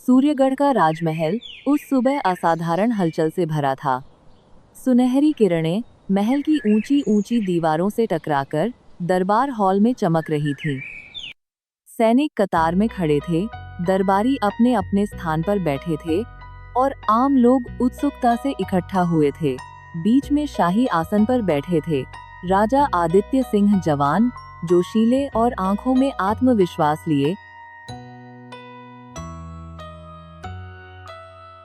सूर्यगढ़ का राजमहल उस सुबह असाधारण हलचल से भरा था। सुनहरी किरणें महल की ऊंची ऊंची दीवारों से टकराकर दरबार हॉल में चमक रही थीं। सैनिक कतार में खड़े थे, दरबारी अपने अपने स्थान पर बैठे थे और आम लोग उत्सुकता से इकट्ठा हुए थे। बीच में शाही आसन पर बैठे थे राजा आदित्य सिंह, जवान, जोशीले और आंखों में आत्मविश्वास लिए।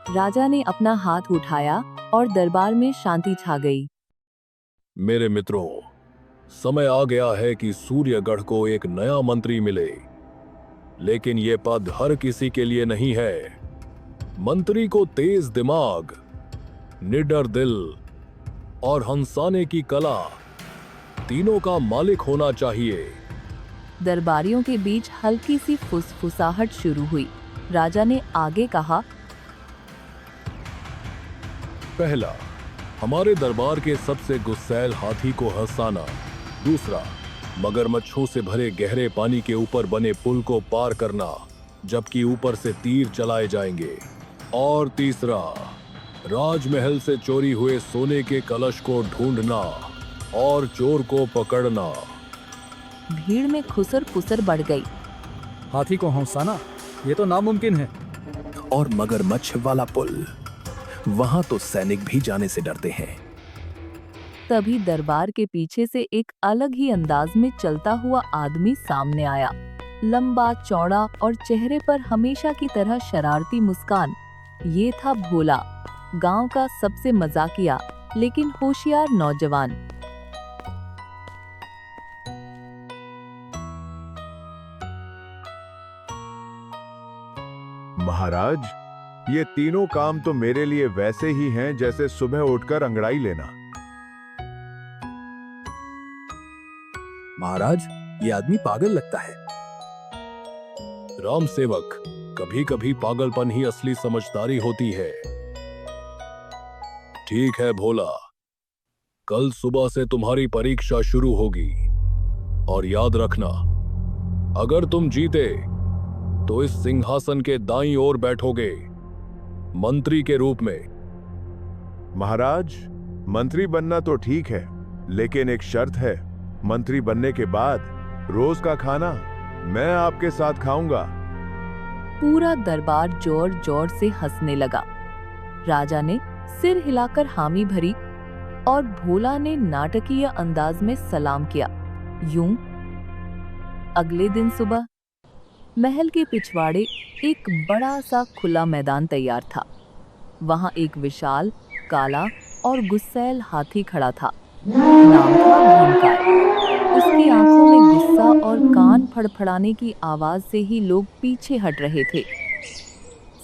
राजा ने अपना हाथ उठाया और दरबार में शांति छा गई। मेरे मित्रों, समय आ गया है कि सूर्यगढ़ को एक नया मंत्री मिले, लेकिन ये पद हर किसी के लिए नहीं है। मंत्री को तेज दिमाग, निडर दिल और हंसाने की कला, तीनों का मालिक होना चाहिए। दरबारियों के बीच हल्की सी फुसफुसाहट शुरू हुई। राजा ने आगे कहा, पहला, हमारे दरबार के सबसे गुस्सैल हाथी को हंसाना। दूसरा, मगरमच्छों से भरे गहरे पानी के ऊपर बने पुल को पार करना, जबकि ऊपर से तीर चलाए जाएंगे। और तीसरा, राजमहल से चोरी हुए सोने के कलश को ढूंढना और चोर को पकड़ना। भीड़ में खुसर पुसर बढ़ गई। हाथी को हंसाना, ये तो नामुमकिन है। और मगरमच्छ वाला पुल, वहां तो सैनिक भी जाने से डरते हैं। तभी दरबार के पीछे से एक अलग ही अंदाज में चलता हुआ आदमी सामने आया। लंबा चौड़ा और चेहरे पर हमेशा की तरह शरारती मुस्कान। ये था भोला, गांव का सबसे मजाकिया लेकिन होशियार नौजवान। महाराज, ये तीनों काम तो मेरे लिए वैसे ही हैं जैसे सुबह उठकर अंगड़ाई लेना। महाराज, ये आदमी पागल लगता है। राम सेवक, कभी कभी पागलपन ही असली समझदारी होती है। ठीक है भोला, कल सुबह से तुम्हारी परीक्षा शुरू होगी और याद रखना, अगर तुम जीते तो इस सिंहासन के दाईं ओर बैठोगे, मंत्री के रूप में। महाराज, मंत्री बनना तो ठीक है, लेकिन एक शर्त है। मंत्री बनने के बाद रोज का खाना मैं आपके साथ खाऊंगा। पूरा दरबार जोर जोर से हंसने लगा। राजा ने सिर हिलाकर हामी भरी और भोला ने नाटकीय अंदाज में सलाम किया। यूं अगले दिन सुबह महल के पिछवाड़े एक बड़ा सा खुला मैदान तैयार था। वहां एक विशाल, काला और गुस्सैल हाथी खड़ा था। नाम था भीमकाय। उसकी आंखों में गुस्सा और कान फड़फड़ाने की आवाज से ही लोग पीछे हट रहे थे।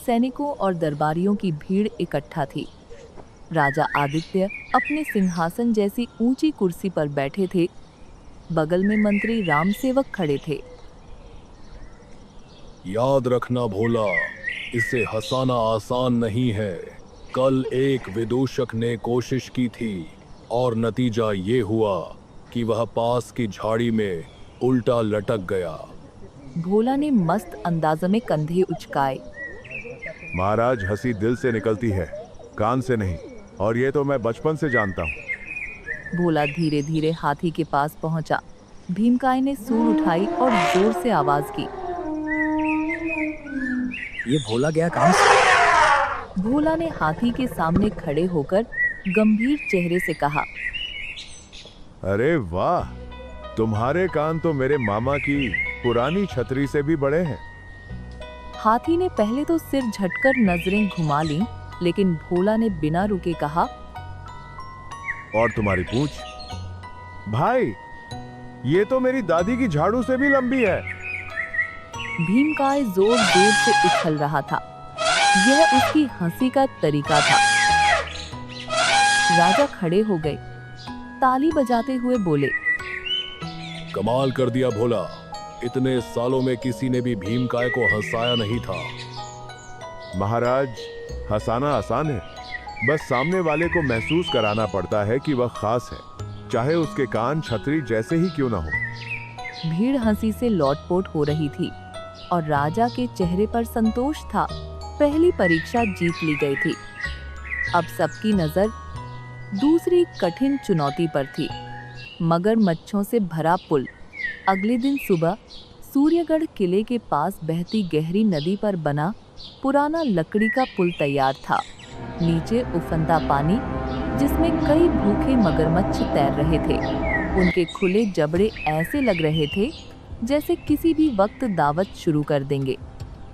सैनिकों और दरबारियों की भीड़ इकट्ठा थी। राजा आदित्य अपने सिंहासन जैसी ऊंची कुर्सी पर बैठे थे। बगल में मंत्री राम सेवक खड़े थे। याद रखना भोला, इसे हंसाना आसान नहीं है। कल एक विदूषक ने कोशिश की थी और नतीजा ये हुआ कि वह पास की झाड़ी में उल्टा लटक गया। भोला ने मस्त अंदाज में कंधे उचकाए। महाराज, हंसी दिल से निकलती है, कान से नहीं, और ये तो मैं बचपन से जानता हूँ। भोला धीरे धीरे हाथी के पास पहुंचा। भीमकाय ने सूंड उठाई और जोर से आवाज की। ये भोला गया कहां से? भोला ने हाथी के सामने खड़े होकर गंभीर चेहरे से कहा, अरे वाह, तुम्हारे कान तो मेरे मामा की पुरानी छतरी से भी बड़े हैं। हाथी ने पहले तो सिर झटकर नजरें घुमा लीं, लेकिन भोला ने बिना रुके कहा, और तुम्हारी पूंछ? भाई, ये तो मेरी दादी की झाड़ू से भी लंबी है। भीमकाय जोर जोर से उछल रहा था। यह उसकी हंसी का तरीका था। राजा खड़े हो गए, ताली बजाते हुए बोले, कमाल कर दिया भोला, इतने सालों में किसी ने भी भीमकाय को हंसाया नहीं था। महाराज, हंसाना आसान है, बस सामने वाले को महसूस कराना पड़ता है कि वह खास है, चाहे उसके कान छतरी जैसे ही क्यों ना हो। भीड़ हंसी से लौटपोट हो रही थी और राजा के चेहरे पर संतोष था। पहली परीक्षा जीत ली गई थी। अब सबकी नजर दूसरी कठिन चुनौती पर थी, मगरमच्छों से भरा पुल। अगले दिन सुबह सूर्यगढ़ किले के पास बहती गहरी नदी पर बना पुराना लकड़ी का पुल तैयार था। नीचे उफनता पानी, जिसमें कई भूखे मगरमच्छ तैर रहे थे। उनके खुले जबड़े ऐसे लग रहे थे जैसे किसी भी वक्त दावत शुरू कर देंगे।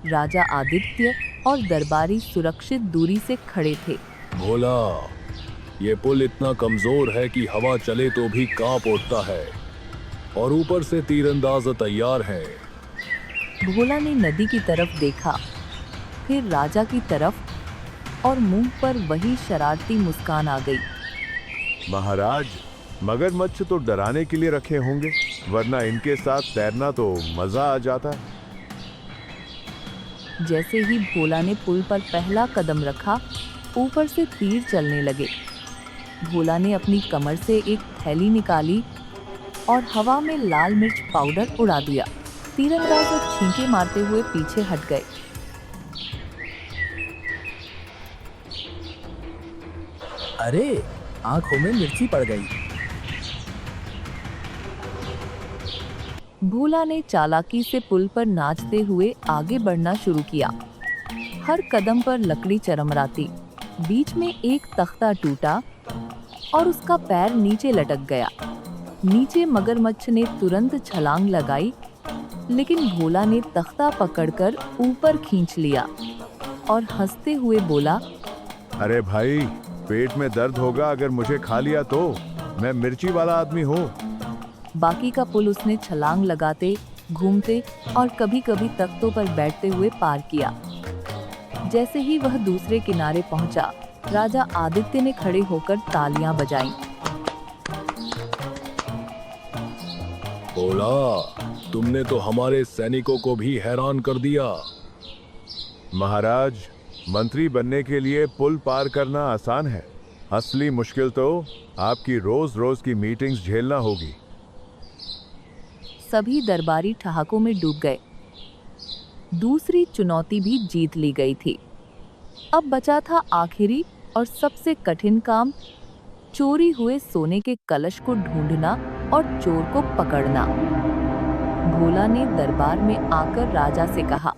राजा आदित्य और दरबारी सुरक्षित दूरी से खड़े थे। भोला, ये पुल इतना कमजोर है कि हवा चले तो भी कांप उठता है, और ऊपर से तीरंदाज तैयार है। भोला ने नदी की तरफ देखा, फिर राजा की तरफ, और मुंह पर वही शरारती मुस्कान आ गई। महाराज, मगरमच्छ तो डराने के लिए रखे होंगे, वरना इनके साथ तैरना तो मजा आ जाता है। जैसे ही भोला ने पुल पर पहला कदम रखा, ऊपर से तीर चलने लगे। भोला ने अपनी कमर से एक थैली निकाली और हवा में लाल मिर्च पाउडर उड़ा दिया। तीरंदाज छींके मारते हुए पीछे हट गए। अरे, आंखों में मिर्ची पड़ गई। भोला ने चालाकी से पुल पर नाचते हुए आगे बढ़ना शुरू किया। हर कदम पर लकड़ी चरमराती। बीच में एक तख्ता टूटा और उसका पैर नीचे लटक गया। नीचे मगरमच्छ ने तुरंत छलांग लगाई, लेकिन भोला ने तख्ता पकड़कर ऊपर खींच लिया और हंसते हुए बोला, अरे भाई, पेट में दर्द होगा अगर मुझे खा लिया तो। मैं मिर्ची वाला आदमी हूँ। बाकी का पुल उसने छलांग लगाते, घूमते और कभी-कभी तख्तों पर बैठते हुए पार किया। जैसे ही वह दूसरे किनारे पहुंचा, राजा आदित्य ने खड़े होकर तालियां बजाईं। भोला, तुमने तो हमारे सैनिकों को भी हैरान कर दिया। महाराज, मंत्री बनने के लिए पुल पार करना आसान है, असली मुश्किल तो आपकी रोज रोज की मीटिंग्स झेलना होगी। सभी दरबारी ठहाकों में डूब गए। दूसरी चुनौती भी जीत ली गई थी। अब बचा था आखिरी और सबसे कठिन काम, चोरी हुए सोने के कलश को ढूंढना और चोर को पकड़ना। भोला ने दरबार में आकर राजा से कहा,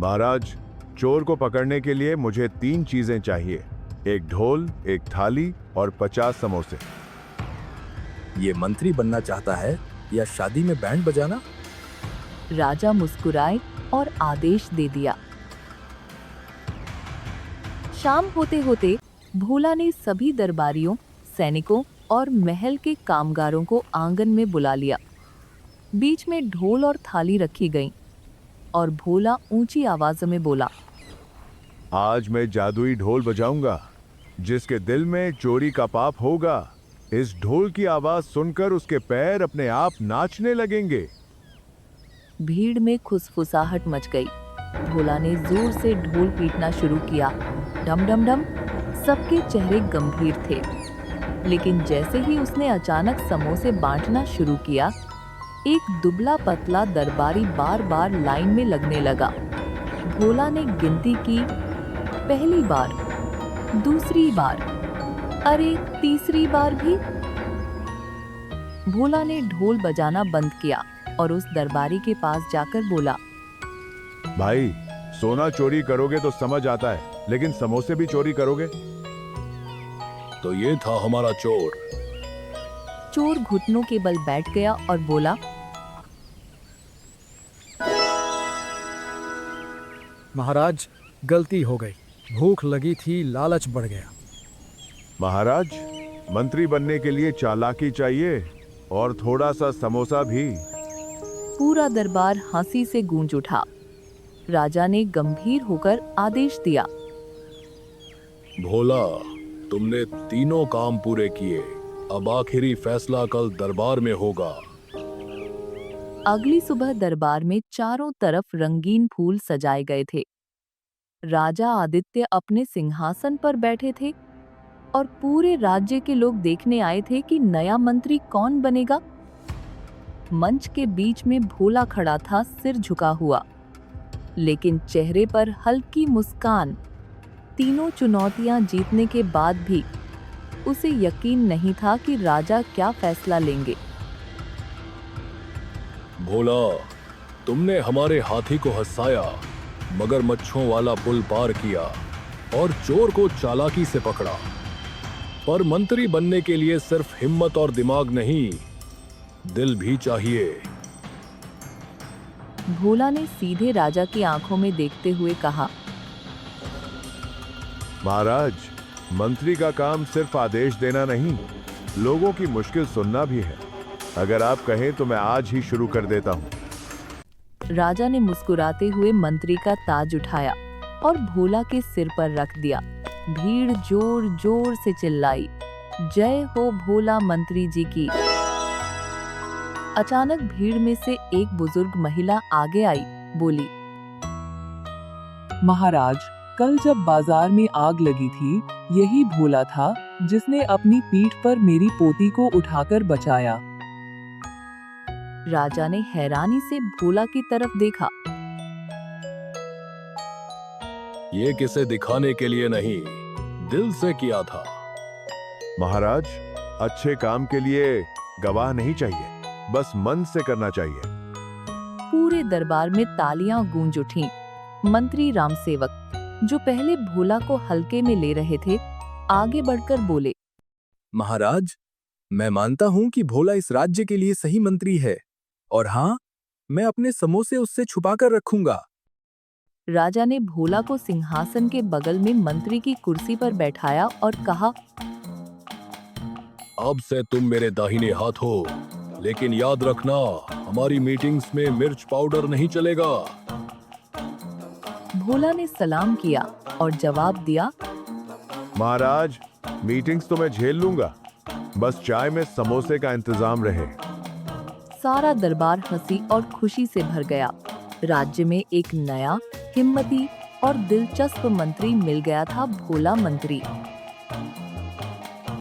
महाराज, चोर को पकड़ने के लिए मुझे 3 चीजें चाहिए, एक ढोल, एक थाली और 50 समोसे। ये मंत्री बनना चाहता है या शादी में बैंड बजाना? राजा मुस्कुराए और आदेश दे दिया। शाम होते होते भोला ने सभी दरबारियों, सैनिकों और महल के कामगारों को आंगन में बुला लिया। बीच में ढोल और थाली रखी गई और भोला ऊंची आवाज में बोला, आज मैं जादुई ढोल बजाऊंगा। जिसके दिल में चोरी का पाप होगा, इस ढोल की आवाज सुनकर उसके पैर अपने आप नाचने लगेंगे। भीड़ में खुसफुसाहट मच गई। भोला ने जोर से ढोल पीटना शुरू किया। डम डम डम। सबके चेहरे गंभीर थे। लेकिन जैसे ही उसने अचानक समोसे बांटना शुरू किया, एक दुबला पतला दरबारी बार बार लाइन में लगने लगा। भोला ने गिनती की, पहली बार, दूसरी बार, अरे तीसरी बार भी। भोला ने ढोल बजाना बंद किया और उस दरबारी के पास जाकर बोला, भाई, सोना चोरी करोगे तो समझ आता है, लेकिन समोसे भी चोरी करोगे? तो ये था हमारा चोर। चोर घुटनों के बल बैठ गया और बोला, महाराज, गलती हो गई। भूख लगी थी, लालच बढ़ गया। महाराज, मंत्री बनने के लिए चालाकी चाहिए और थोड़ा सा समोसा भी। पूरा दरबार हंसी से गूंज उठा। राजा ने गंभीर होकर आदेश दिया, भोला, तुमने तीनों काम पूरे किए। अब आखिरी फैसला कल दरबार में होगा। अगली सुबह दरबार में चारों तरफ रंगीन फूल सजाए गए थे। राजा आदित्य अपने सिंहासन पर बैठे थे और पूरे राज्य के लोग देखने आए थे कि नया मंत्री कौन बनेगा। मंच के बीच में भोला खड़ा था, सिर झुका हुआ। लेकिन चेहरे पर हल्की मुस्कान। तीनों चुनौतियां जीतने के बाद भी उसे यकीन नहीं था कि राजा क्या फैसला लेंगे। भोला, तुमने हमारे हाथी को हंसाया, मगरमच्छों वाला पुल पार किया और चोर को चालाकी से पकड़ा। पर मंत्री बनने के लिए सिर्फ हिम्मत और दिमाग नहीं, दिल भी चाहिए। भोला ने सीधे राजा की आंखों में देखते हुए कहा, महाराज, मंत्री का काम सिर्फ आदेश देना नहीं, लोगों की मुश्किल सुनना भी है। अगर आप कहें तो मैं आज ही शुरू कर देता हूँ। राजा ने मुस्कुराते हुए मंत्री का ताज उठाया और भोला के सिर पर रख दिया। भीड़ जोर जोर से चिल्लाई, जय हो भोला मंत्री जी की। अचानक भीड़ में से एक बुजुर्ग महिला आगे आई, बोली, महाराज, कल जब बाजार में आग लगी थी, यही भोला था जिसने अपनी पीठ पर मेरी पोती को उठाकर बचाया। राजा ने हैरानी से भोला की तरफ देखा। ये किसे दिखाने के लिए नहीं, दिल से किया था। महाराज, अच्छे काम के लिए गवाह नहीं चाहिए, बस मन से करना चाहिए। पूरे दरबार में तालियां गूंज उठीं। मंत्री रामसेवक, जो पहले भोला को हल्के में ले रहे थे, आगे बढ़कर बोले, महाराज, मैं मानता हूं कि भोला इस राज्य के लिए सही मंत्री है, और हाँ, मैं अपने समोसे उससे छुपाकर रखूंगा। राजा ने भोला को सिंहासन के बगल में मंत्री की कुर्सी पर बैठाया और कहा, अब से तुम मेरे दाहिने हाथ हो, लेकिन याद रखना, हमारी मीटिंग्स में मिर्च पाउडर नहीं चलेगा। भोला ने सलाम किया और जवाब दिया, महाराज, मीटिंग्स तो मैं झेल लूंगा, बस चाय में समोसे का इंतजाम रहे। सारा दरबार हंसी और खुशी से भर गया। राज्य में एक नया, हिम्मती और दिलचस्प मंत्री मिल गया था, भोला मंत्री।